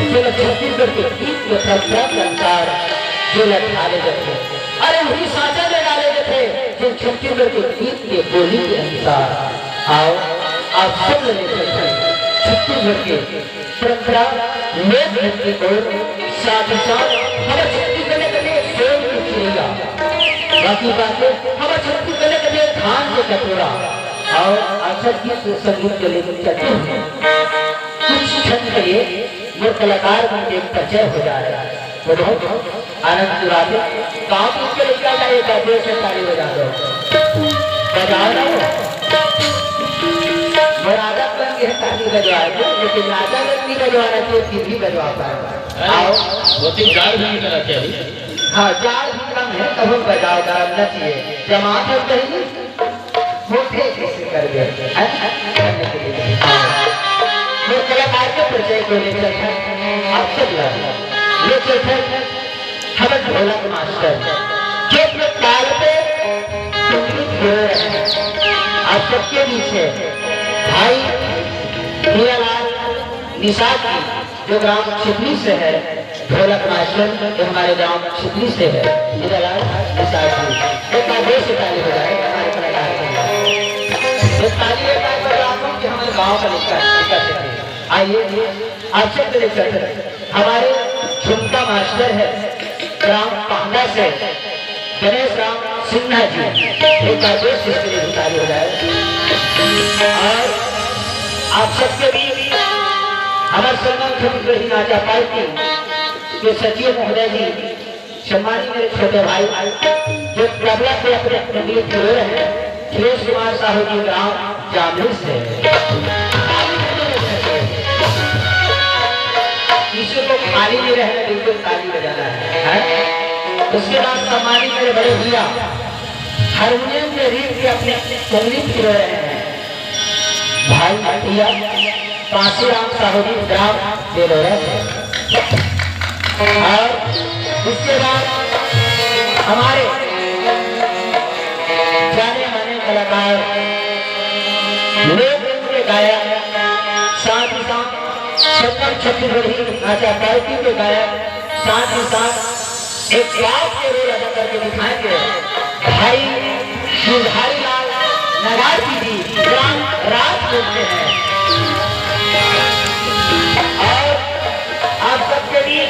जो छत्तीसगढ़ के गीत के परंपरा के अनुसार जो ढाले गए थे, अरे वही साचा में डाले गए थे जो छत्तीसगढ़ के गीत के बोली के अनुसार। आओ आप सब लेते हैं छत्तीसगढ़ के परंपरा लोक नृत्य को साथ ही साथ हमारे छत्तीसगढ़ के लिए सोन की चिड़िया, बाकी बातें हमारे छत्तीसगढ़ के लिए धान के कटोरा। और अक्सर की संगीत के लिए चलते हैं कुछ क्षण के लिए वो कलाकार उनके परिचय हो जा रहा है, वो बहुत आनंद चुराते काम उसके लिए क्या चाहिए, देश से ताली बजा दो, बजाओ ना वो राजा बन के ताली बजवाए थे, लेकिन राजा ने नहीं बजवाना चाहिए, फिर भी बजवा पाए। आओ वो तीन जाड़ भी नहीं करना चाहिए। हाँ जाड़ भी कम है तब हम बजाओ करना चाहिए, जमात हो कहीं मोटे कैसे कर गए वो कलाकार के परिचय को लेकर आप सब लेकर हमें ढोलक मास्टर जो अपने ताल पे आप सबके बीच है भाई हीरालाल निषाद की जो ग्राम छिपली से है, ढोलक मास्टर जो हमारे गांव छिपली से है, हीरालाल निषाद की एक बार देश से ताली बजाए हमारे कलाकार के ताली एक बार बजाओ कि हमारे गांव का लिखा आइए आप सब हमारे झुमका मास्टर है ग्राम पांडा से गणेश राम सिन्हा जी, एक आदेश इसके लिए उतारी हो जाए। और आप सबके भी हमारे सम्मान छत्तीसगढ़ नाचा पार्टी के सचिव महोदय जी, सम्मानित मेरे छोटे भाई जो तबला पे अपने संगीत हो रहे हैं, सुरेश कुमार साहू जी ग्राम जामली से, किसी को खाली नहीं रहना, बिल्कुल ताली बजाना है। उसके बाद सम्मानित मेरे बड़े भैया हारमोनियम में रीत के अपने संगीत कर रहे हैं भाई भैया काशीराम साहू जी ग्राम बेलोरा से। और उसके बाद हमारे जाने माने कलाकार लोक नृत्य गायक, साथ ही साथ छत्तीसगढ़ी नाचा पार्टी के गायक, साथ ही साथ एक गाँव के रोल अदा करके दिखाएंगे भाई शिवधारी लाल नगाटी जी ग्राम राज बोलते हैं। और आप सबके लिए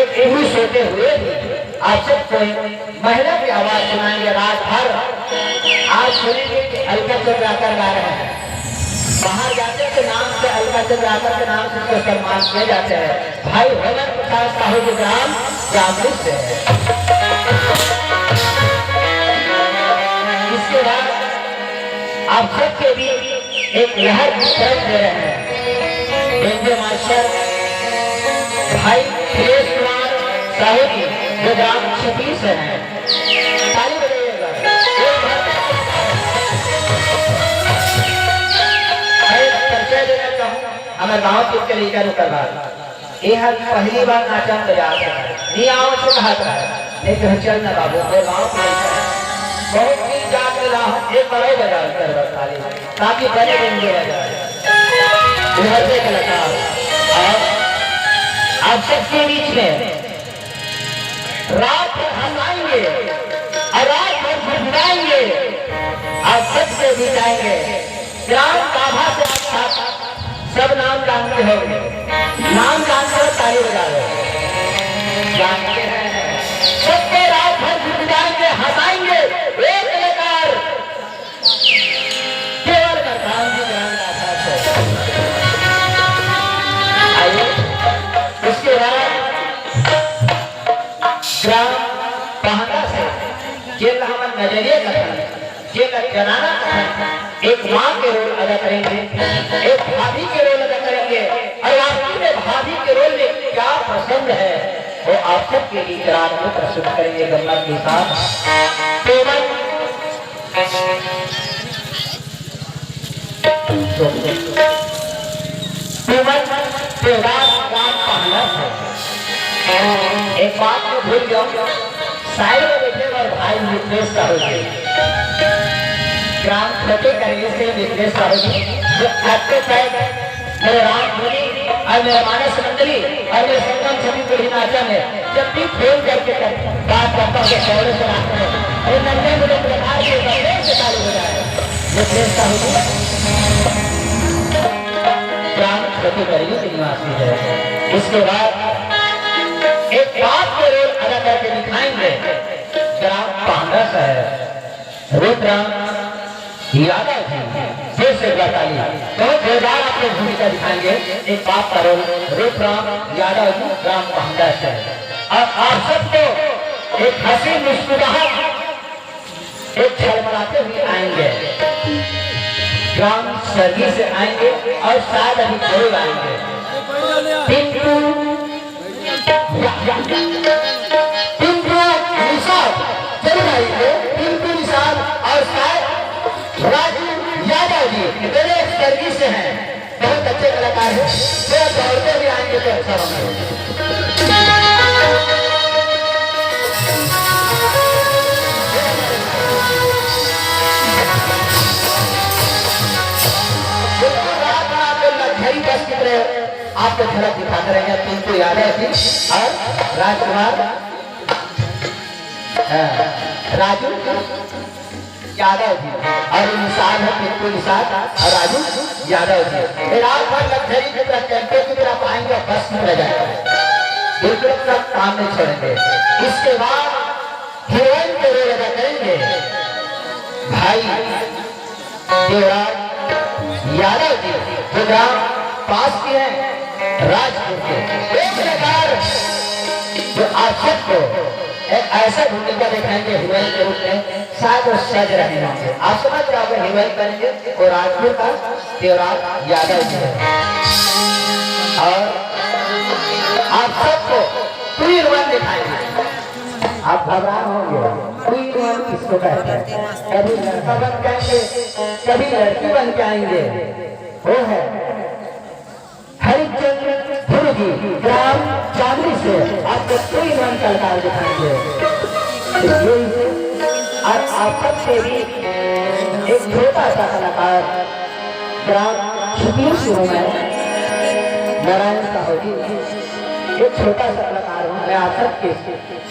एक पुरुष होते हुए आप सबको महिला की आवाज सुनाएंगे रात भर। आज सुनेंगे कि अलका चंद्राकर गा रहे हैं, बाहर जाते के नाम से अलका चंद्राकर के नाम से उसको सम्मान किए जाते हैं। भाई भवन प्रसाद साहू जी ग्राम जामली से। इसके बाद आप सबके भी एक लहर तरफ दे रहे हैं रेंजर मास्टर भाई सुरेश कुमार साहू जी जो ग्राम छिपली से हैं, ताली बजाइएगा। परिचय देना चाहूँ हमारे गाँव के लीडर करवा यह पहली बार नाचा बजा नहीं आओ से कहा था, नहीं तो चल ना बाबू मेरे गाँव के बहुत दिन जाग मिला हूँ, एक बड़े बजा कर खाली ताकि बड़े दिन बजा कलाकार आप सबके बीच में रात हंसाएंगे और रात भर फुसलाएंगे, आप सबसे बिताएंगे ग्राम काभा से। आप सब नाम जानते हो, नाम जानते हो ताली बजा लो, जानते हैं सबके रात भर फुसलाएंगे हंसाएंगे, एक कलाकार केवल काम की ग्राम काभा से। आइए उसके बाद ग्राम पहाड़ा से जेल हमारे नजरिए कथन जेल जनाना कथन एक माँ के रोल अदा करेंगे, एक भाभी के रोल अदा करेंगे, और आपकी में भाभी के रोल में क्या पसंद है वो आप सबके लिए रात में प्रस्तुत करेंगे गम्मत के साथ। एक बात को भूल जाओ, साइड में बैठे और भाई मित्रेश साहू जी ग्राम छोटे करेंगे से मित्रेश साहू जी जो आपके साइड मेरे राम धोनी और मेरा मानस मंडली और मेरे संगम सभी को हिमाचल में जब भी फोन करके बात करता हूँ शहरों से आते हैं, अरे नन्हे मुझे प्रकार के बदले से चालू हो जाए। मैं प्रेसता हूँ ग्राम छोटी करेगी की निवासी है। इसके बाद एक बाप के रोल अदा करके दिखाएंगे ग्राम पांडा शहर रुद्राम यादव जी फिर से बताली बहुत जोरदार आपको भूमिका दिखाएंगे। एक बाप का रोल रुद्राम यादव जी ग्राम पांडा शहर। और आप सबको एक हंसी मुस्कुराहट एक छलमलाते हुए आएंगे ग्राम सर्गी से आएंगे और शायद अभी जरूर आएंगे टिंकू निषाद जरूर आएंगे। टिंकू निषाद और शायद राजू यादव जी मेरे सर्गी से हैं, बहुत अच्छे कलाकार हैं। वो दौड़ते भी आएंगे तो अच्छा होगा। बस की तरह आपको झलक दिखाते रहेंगे टिंकू यादव जी और राजकुमार राजू यादव जी और निषाद है टिंकू निषाद और राजू यादव जी। रात भर लग्जरी की तरह टेम्पो की तरफ आएंगे और बस में रह जाएंगे, बिल्कुल अपना काम नहीं छोड़ेंगे। इसके बाद हीरोइन के रोल अदा करेंगे भाई देवराज यादव जी जो ग्राम पास के हैं राजपुर के। एक प्रकार जो आप सबको एक ऐसा भूमिका दिखाएंगे हीरोइन के रूप में, शायद वो सज रहे होंगे। आप समझ रहे होंगे हीरोइन बनेंगे वो राजपुर का देवराज यादव जी है। और आप सबको क्वीन वन दिखाएंगे। आप घबरा होंगे क्वीन वन किसको कहते हैं? कभी लड़का बन जाएंगे कभी लड़की बन के आएंगे। वो है हरिचंद्र धुर्गी ग्राम चांदनी से आपको कोई वन कलाकार दिखाएंगे। और आप सबसे भी एक छोटा सा कलाकार ग्राम शुक्ल शुरू में नारायण साहू जी एक छोटा सा कलाकार हूँ। मैं आप सबके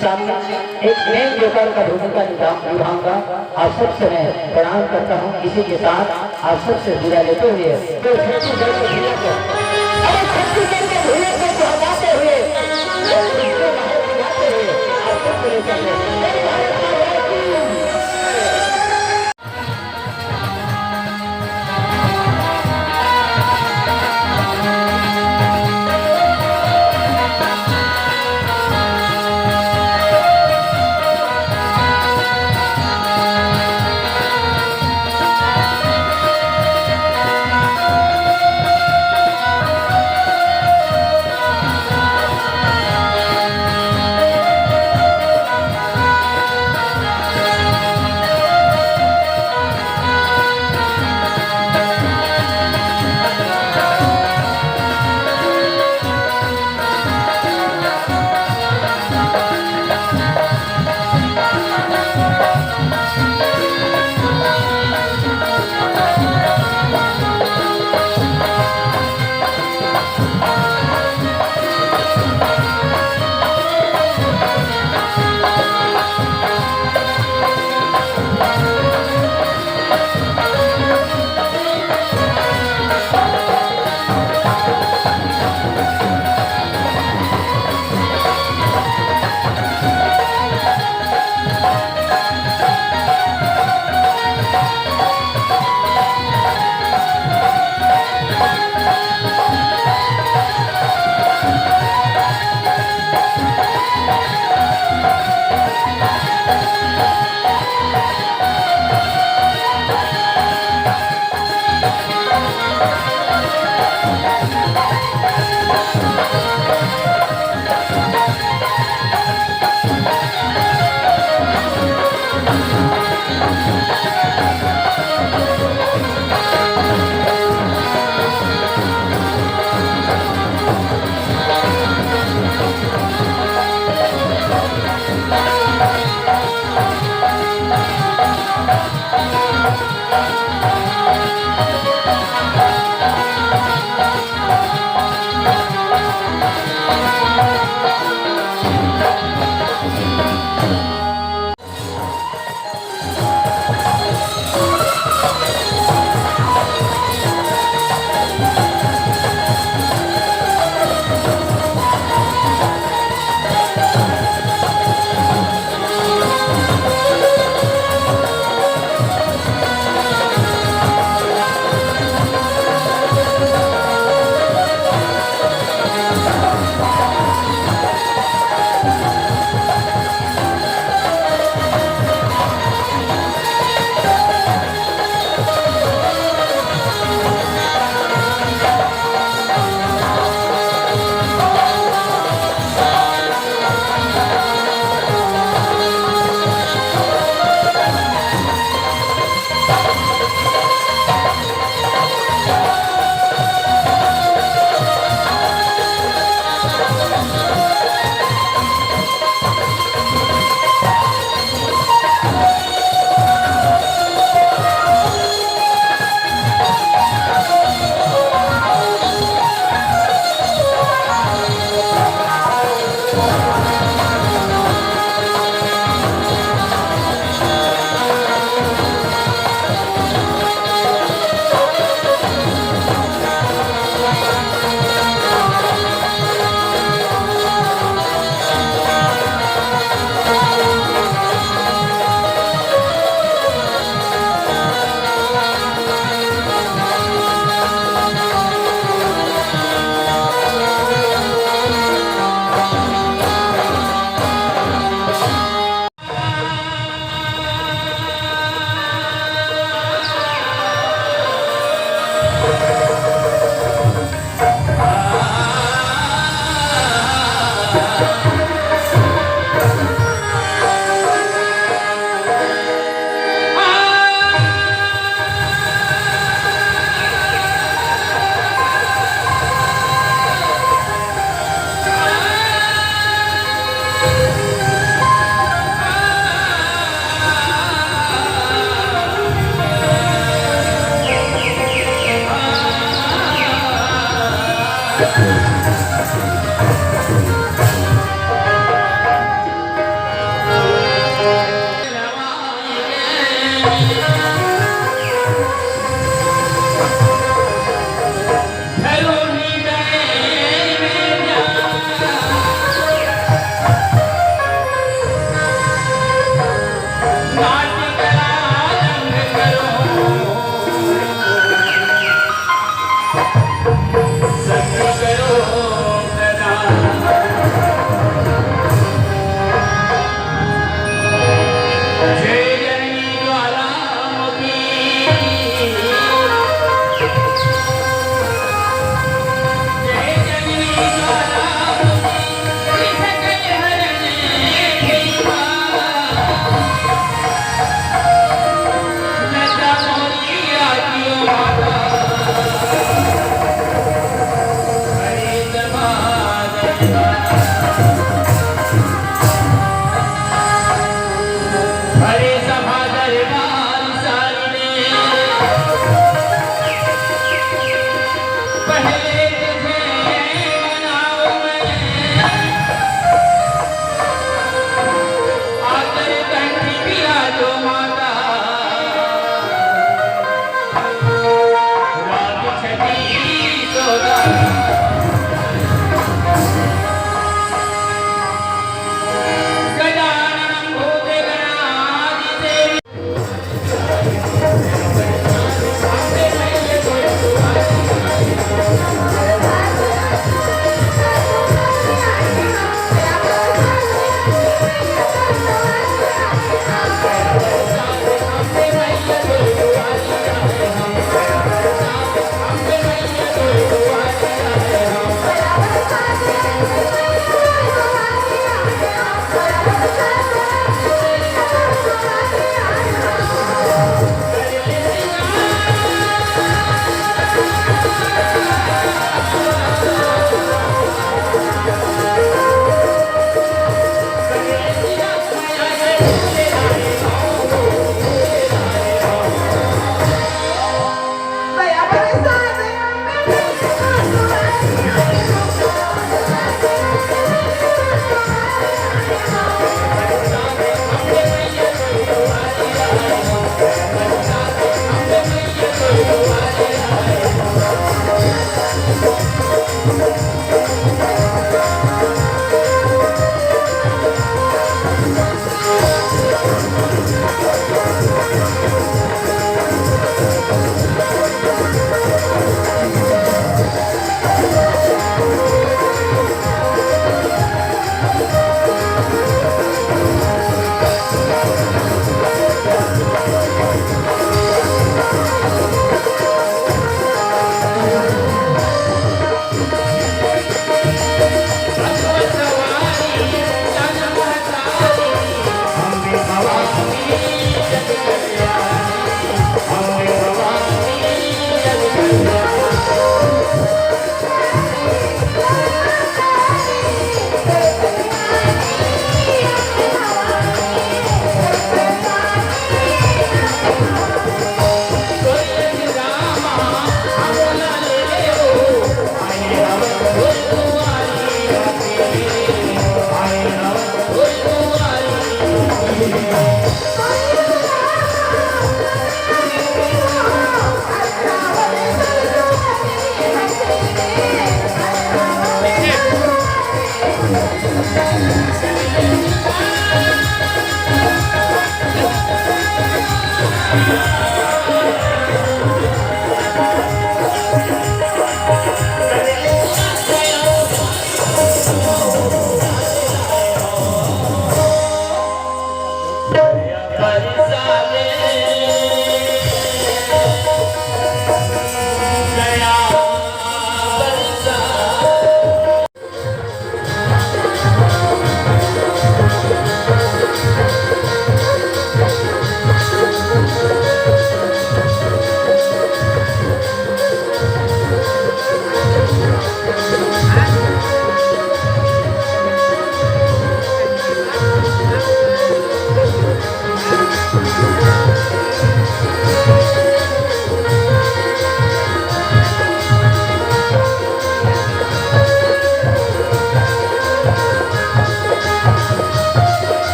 सामने एक मेन जोकर का भूमिका निभाऊंगा। आप सबसे मैं प्रणाम करता हूँ। इसी के साथ आप सबसे विदा लेते हुए तो छत्तीसगढ़ के भूले को हटाते हुए आप सबको ले चलते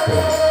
रामायण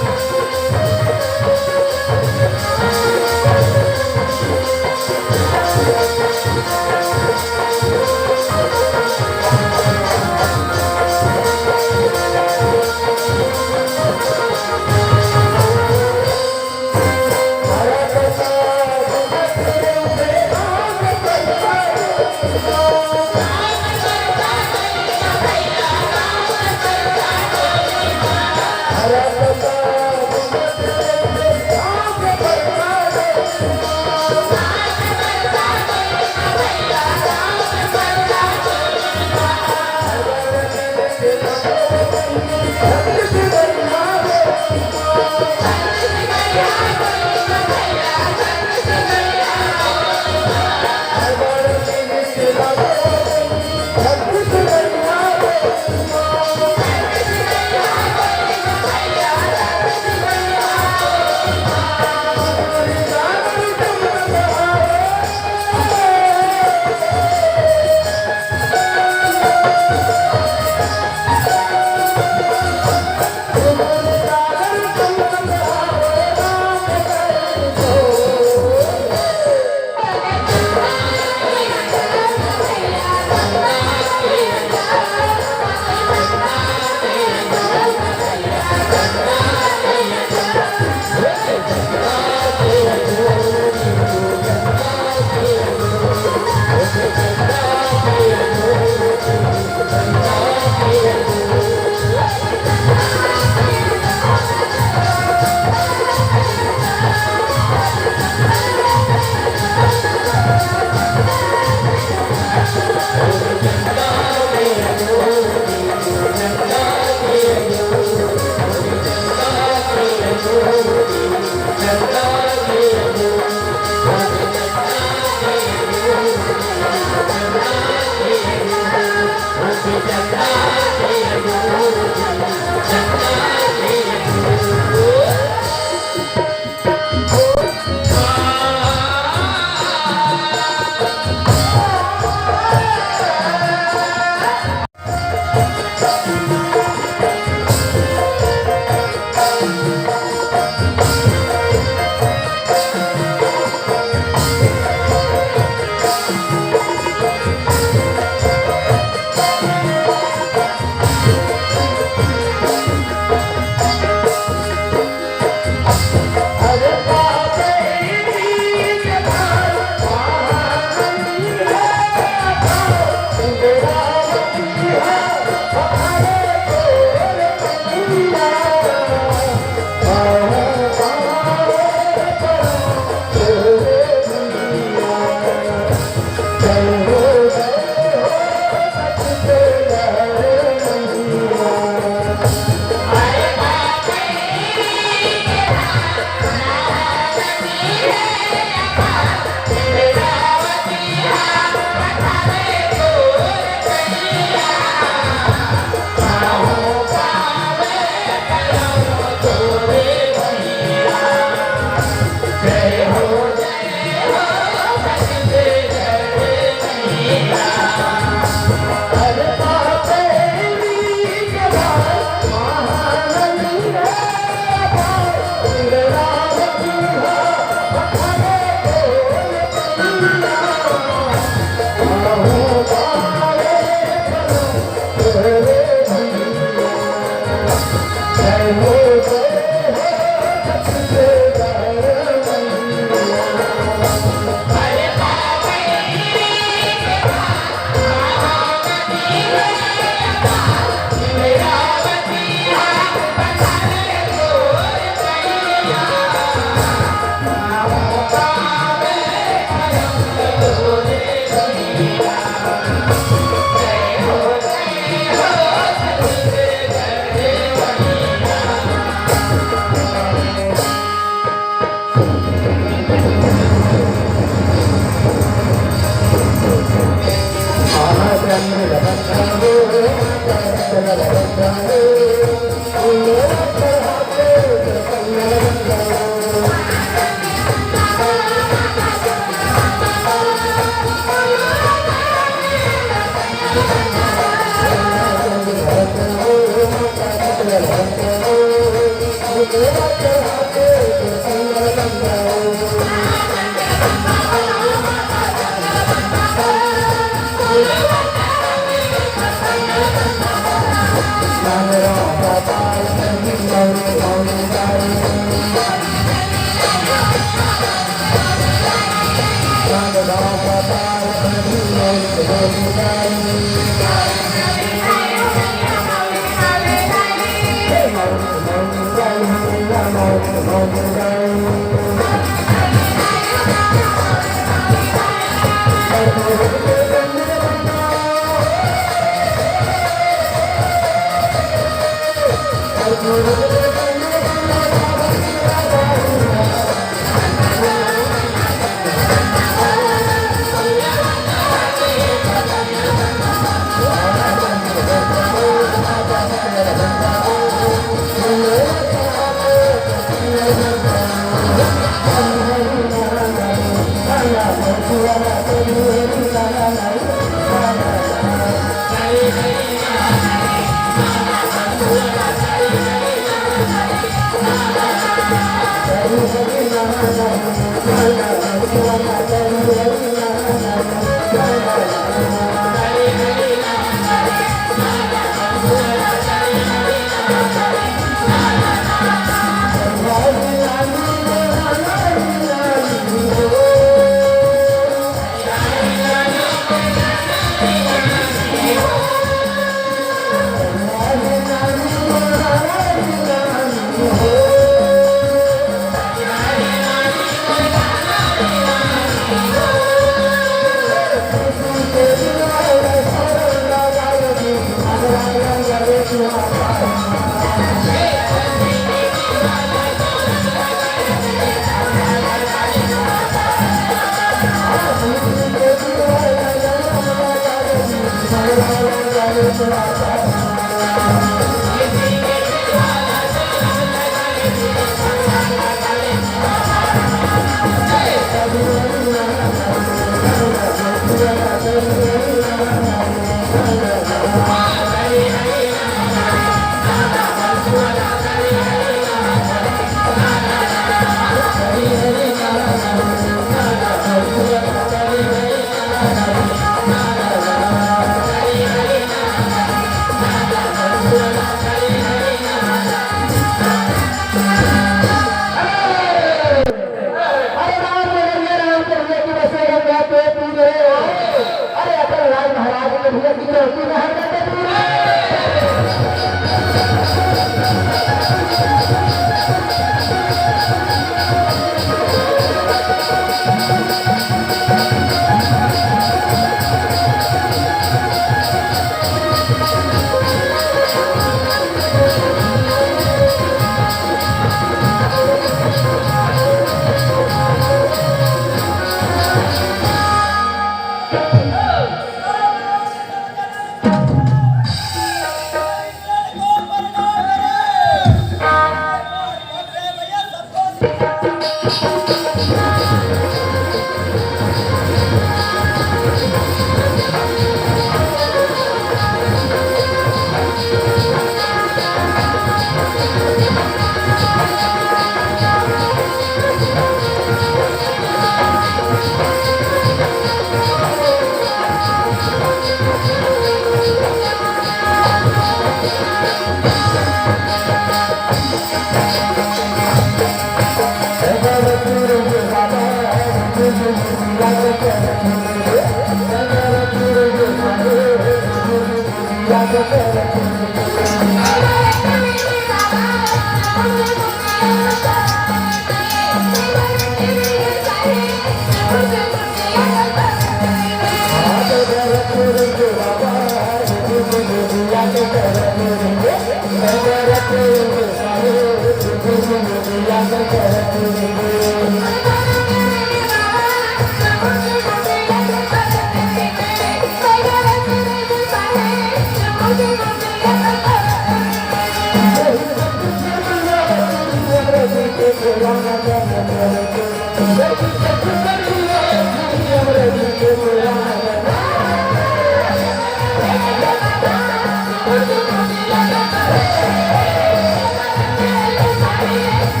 Thank you.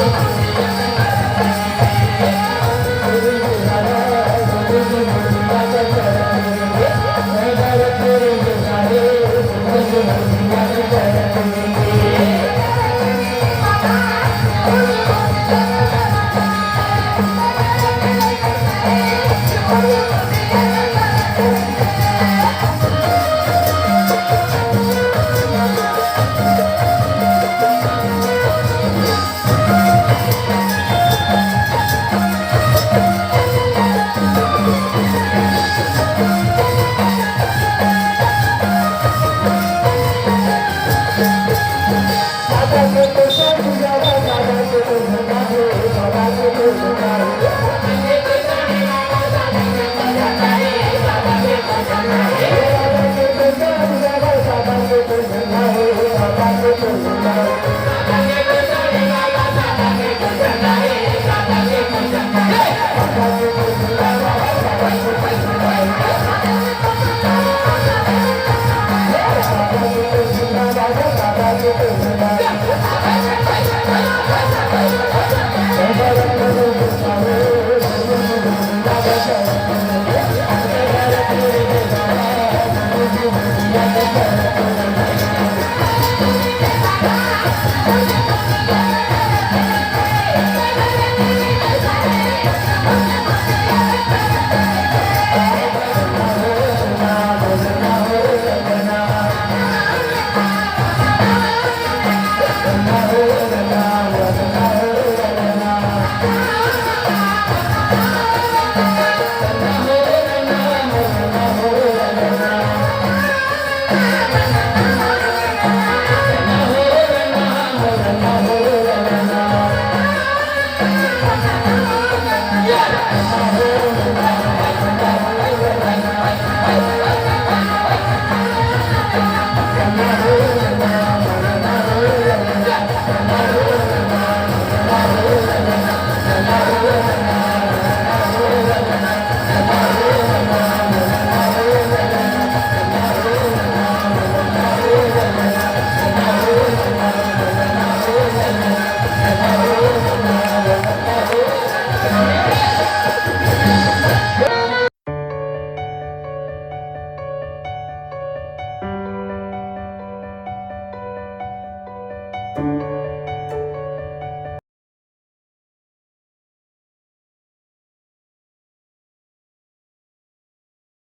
Hey!